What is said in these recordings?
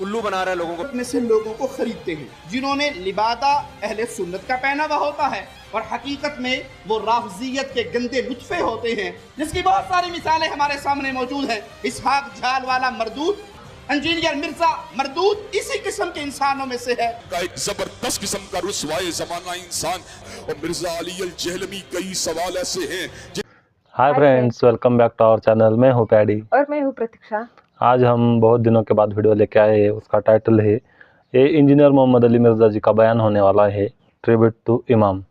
उल्लू बना रहा है लोगों को। अपने से लोगों को खरीदते हैं जिन्होंने लिबादा अहले सुन्नत का पहनावा होता है और हकीकत में वो राफजियत के गंदे लुत्फे होते हैं, जिसकी बहुत सारी मिसालें हमारे सामने मौजूद हैं। इसहाक झालवाला मरदूद, इंजीनियर मिर्जा मरदूद इसी किस्म के इंसानों में से है। एक जबरदस्त किस्म का रुसवाए जमाना इंसान और मिर्जा अली अल जहलमी, कई सवाल ऐसे हैं। Hi friends, welcome back to our channel. मैं हूँ पैडी और मैं हूँ प्रतीक्षा। आज हम बहुत दिनों के बाद वीडियो लेके आए हैं। उसका टाइटल है ये इंजीनियर मोहम्मद अली मिर्ज़ा जी का बयान होने वाला है, ट्रिब्यूट टू इमाम।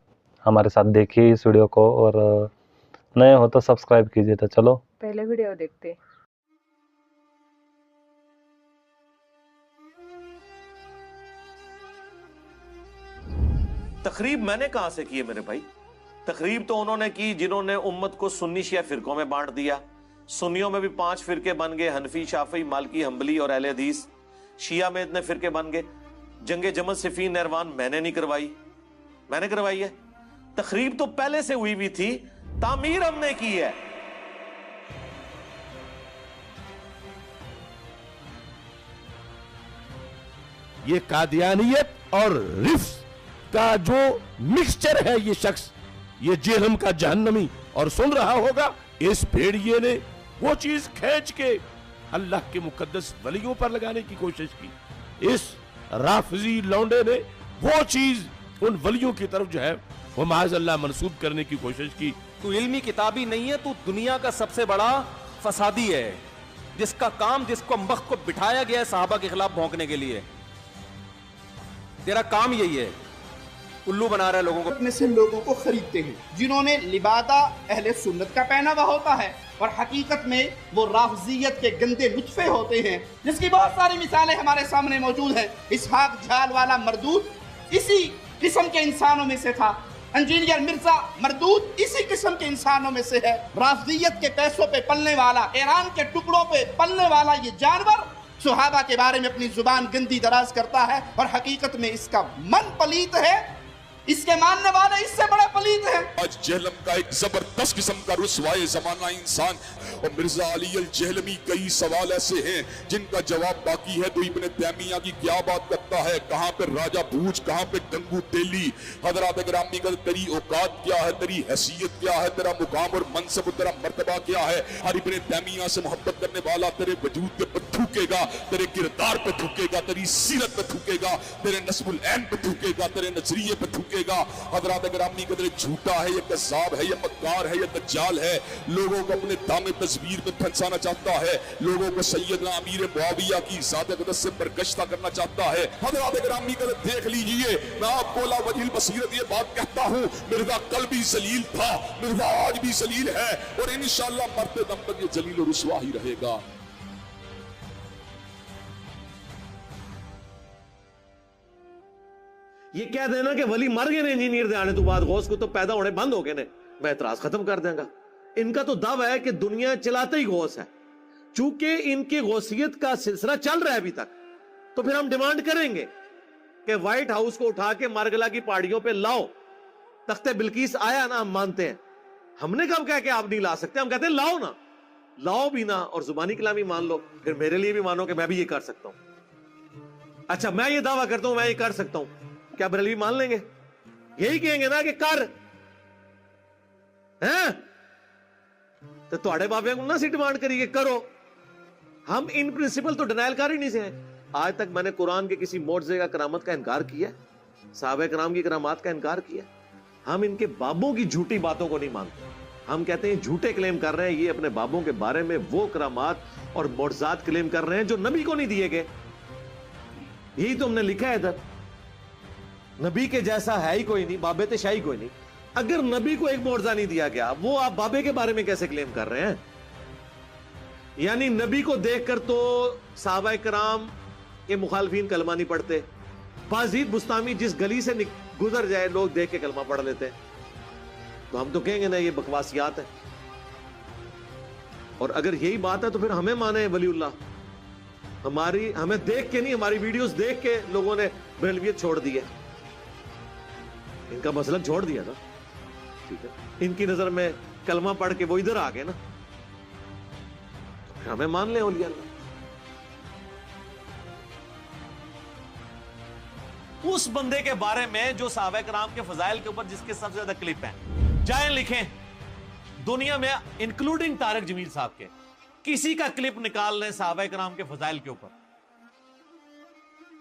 हमारे साथ देखिए इस वीडियो को और नए हो तो सब्सक्राइब कीजिए। तो चलो पहले वीडियो देखते। तकरीब मैंने कहां से की है मेरे भाई? तकरीब तो उन्होंने की जिन्होंने उम्मत को सुन्नी शिया फिरकों में बांट दिया। सुन्नियों में भी 5 फिरके बन गए, हनफी, शाफी, मालकी, हम्बली और अहले हदीस। शिया में इतने फिरके बन गए। जंगे जमल, सिफीन, नहरवान मैंने नहीं करवाई, मैंने करवाई है। तकरीब तो पहले से हुई थी, तामीर हमने की है। ये कादियानियत और रिफ्स का जो मिक्सचर है, ये शख्स, ये जेहलम का जहन्नमी, और सुन रहा होगा इस भेड़िए ने वो चीज खींच के अल्लाह के मुकद्दस वलियों पर लगाने की कोशिश की। इस राफजी लौंडे ने वो चीज उन वलियों की तरफ जो है वो माज़अल्लाह मंसूब करने की कोशिश की। तू इल्मी किताबी नहीं है, तू दुनिया का सबसे बड़ा फसादी है, जिसका काम, जिसको वक्त को बिठाया गया है सहाबा के खिलाफ भौंकने के लिए। तेरा काम यही है, उल्लू बना रहा है लोगों को। अपने से लोगों को खरीदते हैं जिन्होंने लिबादा अहले सुन्नत का पहनावा होता है और हकीकत में वो राफजियत के गंदे लुत्फे होते हैं, जिसकी बहुत सारी मिसालें हमारे सामने मौजूद हैं। इसहाक झालवाला मरदूद इसी किस्म के इंसानों में से था। इंजीनियर मिर्जा मरदूद इसी किस्म के इंसानों में से है। राफजियत के पैसों पे पलने वाला, ईरान के टुकड़ों पे पलने वाला ये जानवर सुहाबा के बारे में अपनी जुबान गंदी दराज करता है और हकीकत में इसका मन पलीत है, इसके मानने वाले इससे बड़े पलीत हैं। आज जहलम का एक जबरदस्त किस्म का रुसवाए जमाना इंसान और मिर्जा अली अल जहलमी, कई सवाल ऐसे हैं जिनका जवाब बाकी है। तो इब्ने तैमिया की क्या बात करता है, कहाँ पे राजा भूज, कहाँ पे गंगू तेली। हजरात गिरामी का तेरी औकात क्या है, तेरी हैसियत क्या है, तेरा मुकाम और मनसब, तेरा मर्तबा क्या है। हर इब्ने तैमिया से मोहब्बत करने वाला तेरे वजूद के पर थूकेगा, तेरे किरदार पे थूकेगा, तेरी सीरत पे थूकेगा, तेरे नस्बुल ऐन पे थूकेगा, तेरे नजरिए पे थूकेगा। हजरात गिरामी का झूठा है, ये कज़्ज़ाब है, ये मक्कार है, ये दज्जाल है। लोगों को अपने दामे तस्वीर में फंसाना चाहता है, लोगों को सैयदना अमीर मुआविया की ज़ात अक़दस से बरगश्ता करना चाहता है। हजरात गिरामी का देख लीजिए, मैं आपको ला वजील बसीरत ये बात कहता हूँ, मिर्जा कल भी जलील था, मिर्जा आज भी जलील है और इंशाअल्लाह मरते दम तक ये जलील और रुसवा ही रहेगा। ये कह देना कि वली मर गए ने इंजीनियर दे आने तो बाद गौस को तो पैदा होने बंद हो गए ने, मैं इतराज खत्म कर देंगा। इनका तो दावा है कि दुनिया चलाते ही गौस है। चूंकि इनकी गौसियत का सिलसिला चल रहा है अभी तक, तो फिर हम डिमांड करेंगे कि व्हाइट हाउस को उठा के मारगला की पहाड़ियों पे लाओ। तख्ते बिल्किस आया ना, हम मानते हैं। हमने कब कहा कि आप नहीं ला सकते, हम कहते हैं लाओ ना, लाओ भी ना और जुबानी कलामी मान लो, फिर मेरे लिए भी मानो कि मैं भी ये कर सकता हूं। अच्छा, मैं ये दावा करता हूं मैं ये कर सकता हूं, क्या बरेलवी मान लेंगे? यही कहेंगे ना कि कर हैं, तो तुम्हारे बाबे को ना सी डिमांड करिए करो। हम इन प्रिंसिपल तो डिनाइल कर ही नहीं से। आज तक मैंने कुरान के किसी मोर्जे का करामत का इनकार किया, साहबे कराम की करामात का इनकार किया। हम इनके बाबों की झूठी बातों को नहीं मानते। हम कहते हैं झूठे क्लेम कर रहे हैं, ये अपने बाबों के बारे में वो करामात और मोर्जात क्लेम कर रहे हैं जो नबी को नहीं दिए गए। यही तो हमने लिखा है इधर, नबी के जैसा है ही कोई नहीं, बाबे ते शाही कोई नहीं। अगर नबी को एक मोर्जा नहीं दिया गया, वो आप बाबे के बारे में कैसे क्लेम कर रहे हैं? यानी नबी को देखकर तो साहबा कराम के मुखालफीन कलमा नहीं पढ़ते। बाजीद बुस्तामी जिस गली से गुजर जाए लोग देख के कलमा पढ़ लेते हैं। तो हम तो कहेंगे ना ये बकवासियात है। और अगर यही बात है तो फिर हमें माने वलीउल्लाह। हमें देख के नहीं, हमारी वीडियोस देख के लोगों ने बरेलवियत छोड़ दी है, इनका मसलन छोड़ दिया था। ठीक है, इनकी नजर में कलमा पढ़ के वो इधर आ गए ना, तो हमें मान ले औलिया अल्लाह। اس بندے کے بارے میں جو صحابہ کرام کے فضائل کے اوپر جس کے سب سے زیادہ کلپ ہیں، جائیں لکھیں دنیا میں انکلوڈنگ طارق جمیل صاحب کے، کسی کا کلپ نکال لیں صحابہ کرام کے فضائل کے اوپر،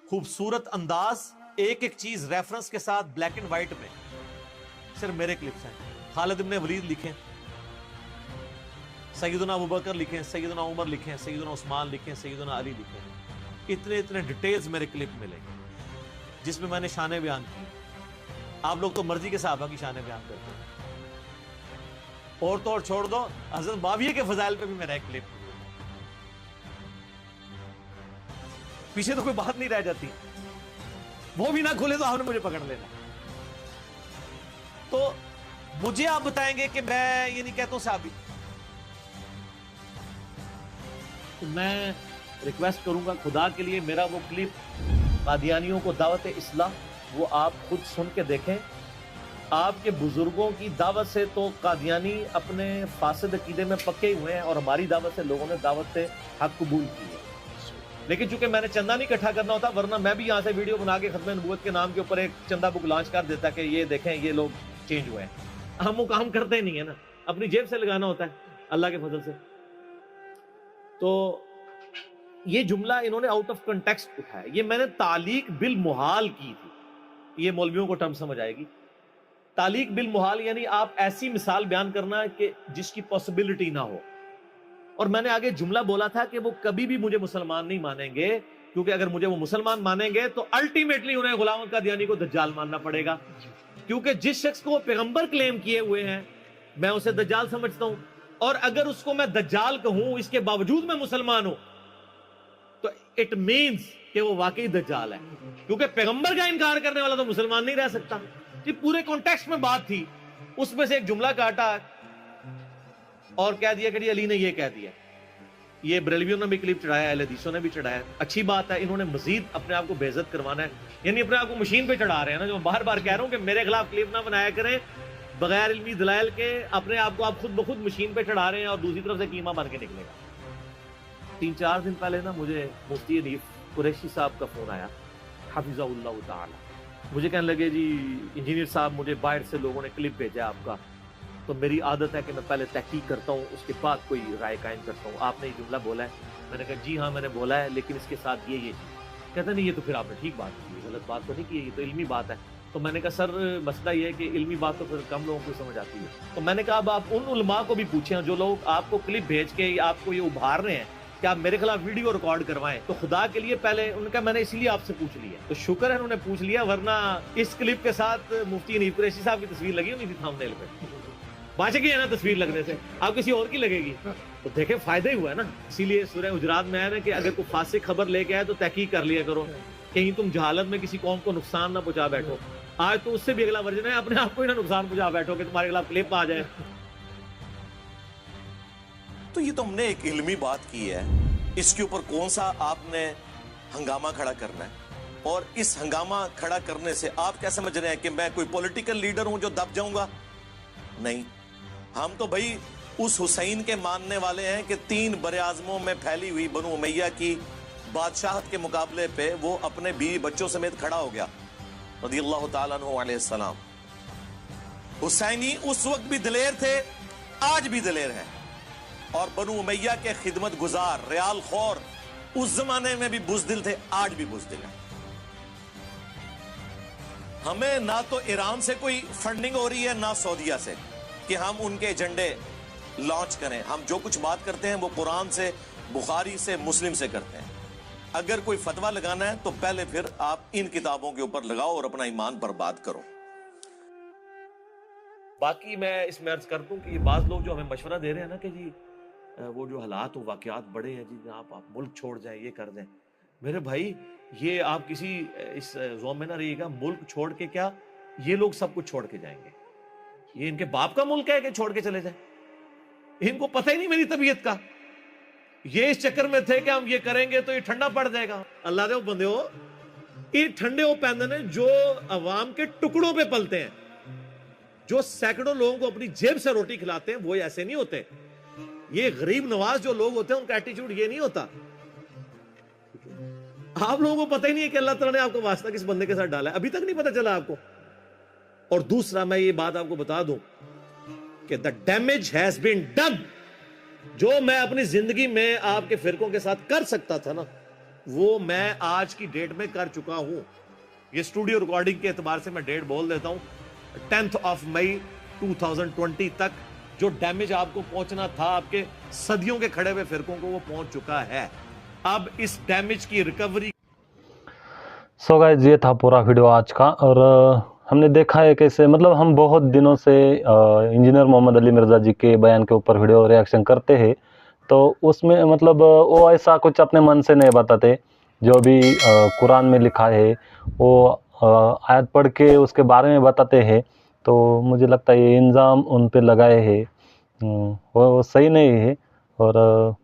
خوبصورت انداز، ایک ایک چیز ریفرنس کے ساتھ بلیک اینڈ وائٹ میں، صرف میرے کلپس ہیں۔ خالد ابن ولید لکھیں، سیدنا ابوبکر لکھیں، سیدنا عمر لکھیں، سیدنا عثمان لکھیں، سیدنا علی لکھیں، اتنے ڈیٹیلز میرے کلپ ملیں گے جس میں میں نے شانیں بیان کی۔ آپ لوگ تو مرضی کے صحابہ کی شانیں بیان کرتے ہیں، اور تو اور چھوڑ دو، حضرت معاویہ کے فضائل پہ بھی میرا ایک کلپ، پیچھے تو کوئی بات نہیں رہ جاتی، وہ بھی نہ کھولے تو آپ نے مجھے پکڑ لینا۔ تو مجھے آپ بتائیں گے کہ میں یہ نہیں کہتا ہوں صحابی، تو میں ریکویسٹ کروں گا خدا کے لیے میرا وہ کلپ قادیانیوں کو دعوت اصلاح، وہ آپ خود سن کے دیکھیں۔ آپ کے بزرگوں کی دعوت سے تو قادیانی اپنے فاسد عقیدے میں پکے ہوئے ہیں، اور ہماری دعوت سے لوگوں نے دعوت حق قبول کی ہے، لیکن چونکہ میں نے چندہ نہیں اکٹھا کرنا ہوتا، ورنہ میں بھی یہاں سے ویڈیو بنا کے ختم نبوت کے نام کے اوپر ایک چندہ بک لانچ کر دیتا کہ یہ دیکھیں یہ لوگ چینج ہوئے ہیں۔ ہم وہ کام کرتے نہیں ہے نا، اپنی جیب سے لگانا ہوتا ہے اللہ کے فضل سے۔ تو یہ جملہ انہوں نے آؤٹ آف کنٹیکسٹ اٹھایا، یہ میں نے تعلیق بالمحال کی تھی، یہ مولویوں کو ٹرم سمجھ آئے گی۔ تعلیق بالمحال یعنی آپ ایسی مثال بیان کرنا کہ جس کی پاسبلٹی نہ ہو، اور میں نے آگے جملہ بولا تھا کہ وہ کبھی بھی مجھے مسلمان نہیں مانیں گے، کیونکہ اگر مجھے وہ مسلمان مانیں گے تو الٹیمیٹلی انہیں غلام قادیانی کو دجال ماننا پڑے گا، کیونکہ جس شخص کو وہ پیغمبر کلیم کیے ہوئے ہیں میں اسے دجال سمجھتا ہوں، اور اگر اس کو میں دجال کہوں اس کے باوجود میں مسلمان ہوں تو اٹ مینز کہ وہ واقعی دجال ہے، کیونکہ پیغمبر کا انکار کرنے والا تو مسلمان نہیں رہ سکتا۔ یہ پورے کانٹیکسٹ میں بات تھی، اس میں سے ایک جملہ کاٹا اور کہہ دیا کہ جی علی نے یہ کہہ دیا۔ یہ بریلویوں نے بھی کلپ چڑھایا، اہل حدیثوں نے بھی چڑھایا، اچھی بات ہے، انہوں نے مزید اپنے آپ کو بے عزت کروانا ہے، یعنی اپنے آپ کو مشین پہ چڑھا رہے ہیں نا، جو بار بار کہہ رہا ہوں کہ میرے خلاف کلپ نہ بنایا کریں بغیر علمی دلائل کے، اپنے آپ کو آپ خود بخود مشین پہ چڑھا رہے ہیں اور دوسری طرف سے قیمہ بن کے نکلے گا۔ 3-4 دن پہلے نا مجھے مفتی حنیف قریشی صاحب کا فون آیا حفظہ اللہ تعالی، مجھے کہنے لگے جی انجینئر صاحب مجھے باہر سے لوگوں نے کلپ بھیجا آپ کا، تو میری عادت ہے کہ میں پہلے تحقیق کرتا ہوں اس کے بعد کوئی رائے قائم کرتا ہوں، آپ نے یہ جملہ بولا ہے؟ میں نے کہا جی ہاں میں نے بولا ہے، لیکن اس کے ساتھ یہ چیز۔ کہتا نہیں یہ تو پھر آپ نے ٹھیک بات کی، غلط بات تو نہیں کی، یہ تو علمی بات ہے۔ تو میں نے کہا سر مسئلہ یہ ہے کہ علمی بات تو پھر کم لوگوں کو سمجھ آتی ہے، تو میں نے کہا اب آپ ان علماء کو بھی پوچھیں جو لوگ آپ کو کلپ بھیج کے آپ کو یہ ابھار رہے ہیں کہ آپ میرے خلاف ویڈیو ریکارڈ کروائیں، تو خدا کے لیے پہلے ان کا میں نے اسی لیے آپ سے پوچھ لیا، تو شکر ہے انہوں نے پوچھ لیا، ورنہ اس کلپ کے ساتھ مفتی حنیف قریشی صاحب کی تصویر لگی ہونی تھی تھامنیل پہ، بچ گئی ہے نا تصویر لگنے سے، اب کسی اور کی لگے گی تو دیکھیں فائدہ ہی ہوا ہے نا۔ اسی لیے سورہ حجرات میں ہے نا کہ اگر کوئی فاسق خبر لے کے آئے تو تحقیق کر لیا کرو، کہیں تم جہالت میں کسی قوم کو نقصان نہ پہنچا بیٹھو۔ آج تو اس سے بھی اگلا ورژن ہے، اپنے آپ کو ہی نہ نقصان پہنچا بیٹھو کہ تمہارے خلاف کلپ آ جائے۔ تو یہ تو ہم نے ایک علمی بات کی ہے، اس کے اوپر کون سا آپ نے ہنگامہ کھڑا کرنا ہے، اور اس ہنگامہ کھڑا کرنے سے آپ کیا سمجھ رہے ہیں کہ میں کوئی پولیٹیکل لیڈر ہوں جو دب جاؤں گا؟ نہیں، ہم تو بھائی اس حسین کے ماننے والے ہیں کہ 3 براعظموں میں پھیلی ہوئی بنو امیہ کی بادشاہت کے مقابلے پہ وہ اپنے بیوی بچوں سمیت کھڑا ہو گیا رضی اللہ تعالیٰ عنہ علیہ السلام۔ حسینی اس وقت بھی دلیر تھے، آج بھی دلیر ہیں، اور بنو امیہ کے خدمت گزار ریال خور اس زمانے میں بھی بزدل تھے، آج بھی بزدل ہیں۔ ہمیں نہ تو ایران سے کوئی فنڈنگ ہو رہی ہے نہ سعودیہ سے کہ ہم ان کے ایجنڈے لانچ کریں، ہم جو کچھ بات کرتے ہیں وہ قرآن سے، بخاری سے، مسلم سے کرتے ہیں۔ اگر کوئی فتویٰ لگانا ہے تو پہلے پھر آپ ان کتابوں کے اوپر لگاؤ اور اپنا ایمان برباد کرو۔ باقی میں اس میں عرض کرتا ہوں کہ یہ بعض لوگ جو ہمیں مشورہ دے رہے ہیں نا کہ جی وہ جو حالات و واقعات بڑے ہیں جی آپ ملک چھوڑ جائیں، یہ کر دیں، میرے بھائی یہ آپ کسی اس زوم میں نہ رہیے گا، ملک چھوڑ کے کیا یہ لوگ سب کچھ چھوڑ کے جائیں گے، یہ ان کے باپ کا ملک ہے کہ چھوڑ کے چلے جائیں، ان کو پتہ ہی نہیں میری طبیعت کا، یہ اس چکر میں تھے کہ ہم یہ کریں گے تو یہ ٹھنڈا پڑ جائے گا۔ اللہ دے بندے ہو، یہ ٹھنڈے ہو پیندے جو عوام کے ٹکڑوں پہ پلتے ہیں، جو سینکڑوں لوگوں کو اپنی جیب سے روٹی کھلاتے ہیں، وہ ایسے نہیں ہوتے۔ یہ غریب نواز جو لوگ ہوتے ہیں ان کا ایٹیچیوڈ یہ نہیں ہوتا۔ आप लोगों को पता ही नहीं है कि अल्लाह ताला ने आपका वास्ता किस बंदे के साथ डाला है, अभी तक नहीं पता चला आपको। और दूसरा मैं ये बात आपको बता दूं कि the damage has been done. जो मैं अपनी जिंदगी में आपके फिरकों के साथ कर सकता था ना, वो मैं आज की डेट में कर चुका हूं। ये स्टूडियो रिकॉर्डिंग के एतबार से मैं डेट बोल देता हूं, 10 मई 2020 तक जो डैमेज आपको पहुंचना था आपके सदियों के खड़े हुए फिरकों को, वो पहुंच चुका है। अब इस डैमेज की रिकवरी। सो गाइस, ये था पूरा वीडियो आज का। और हमने देखा है कैसे मतलब हम बहुत दिनों से इंजीनियर मोहम्मद अली मिर्ज़ा जी के बयान के ऊपर वीडियो रिएक्शन करते हैं, तो उसमें मतलब वो ऐसा कुछ अपने मन से नहीं बताते। जो भी कुरान में लिखा है वो आयत पढ़ के उसके बारे में बताते हैं। तो मुझे लगता है ये इल्ज़ाम उन पे लगाए हैं वो सही नहीं है। और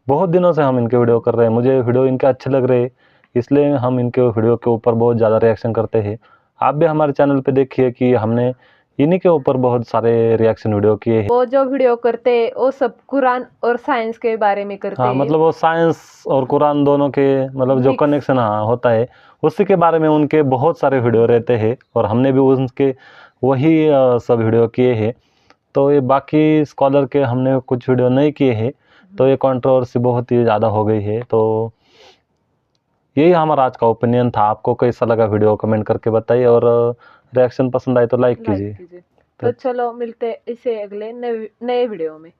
बहुत दिनों से हम इनके वीडियो कर रहे हैं, मुझे वीडियो इनके अच्छे लग रहे हैं, इसलिए हम इनके वीडियो के ऊपर बहुत ज़्यादा रिएक्शन करते हैं। आप भी हमारे चैनल पे देखिए कि हमने इन्हीं के ऊपर बहुत सारे रिएक्शन वीडियो किए हैं। वो जो वीडियो करते हैं वो सब कुरान और साइंस के बारे में करते हाँ, हैं। मतलब वो साइंस और कुरान दोनों के मतलब जो कनेक्शन होता है उसी के बारे में उनके बहुत सारे वीडियो रहते हैं, और हमने भी उनके वही सब वीडियो किए हैं। तो ये बाकी स्कॉलर के हमने कुछ वीडियो नहीं किए हैं, तो ये कंट्रोवर्सी बहुत ही ज़्यादा हो गई है। तो यही हमारा आज का ओपिनियन था। आपको कैसा लगा वीडियो कमेंट करके बताइए, और रिएक्शन पसंद आए तो लाइक कीजिए। तो चलो मिलते इसे अगले नए वीडियो में।